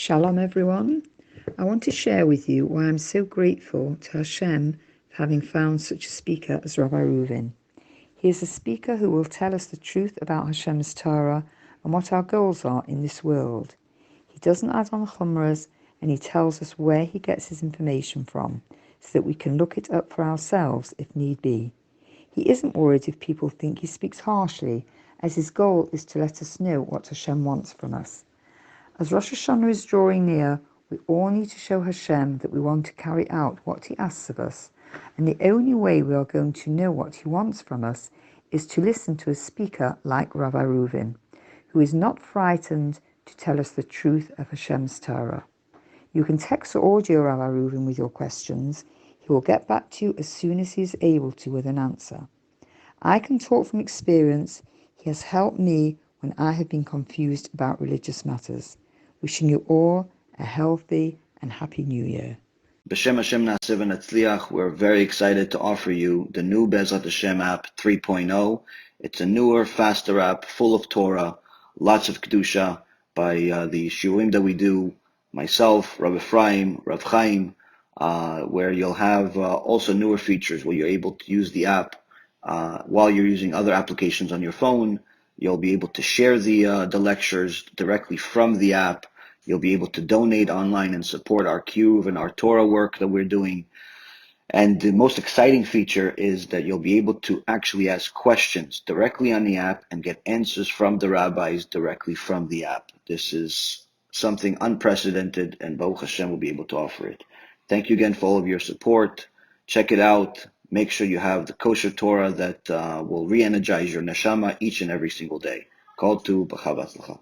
Shalom everyone. I want to share with you why I'm so grateful to Hashem for having found such a speaker as Rabbi Reuven. He is a speaker who will tell us the truth about Hashem's Torah and what our goals are in this world. He doesn't add on chumras, and he tells us where he gets his information from so that we can look it up for ourselves if need be. He isn't worried if people think he speaks harshly, as his goal is to let us know what Hashem wants from us. As Rosh Hashanah is drawing near, we all need to show Hashem that we want to carry out what He asks of us, and the only way we are going to know what He wants from us is to listen to a speaker like Rabbi Reuven, who is not frightened to tell us the truth of Hashem's Torah. You can text or audio Rabbi Reuven with your questions. He will get back to you as soon as he is able to with an answer. I can talk from experience. He has helped me when I have been confused about religious matters. Wishing you all a healthy and happy New Year. B'Shem Hashem Na'aseh v'Natzliach, we're very excited to offer you the new Bezrat Hashem app 3.0. It's a newer, faster app full of Torah, lots of Kedusha by the shiurim that we do, myself, Rav Ephraim, Rav Chaim, where you'll have also newer features where you're able to use the app while you're using other applications on your phone. You'll be able to share the lectures directly from the app. You'll be able to donate online and support our Kiruv and our Torah work that we're doing. And the most exciting feature is that you'll be able to actually ask questions directly on the app and get answers from the rabbis directly from the app. This is something unprecedented, and Baruch Hashem will be able to offer it. Thank you again for all of your support. Check it out. Make sure you have the kosher Torah that will re-energize your neshama each and every single day. Call to B'chavatzlacha.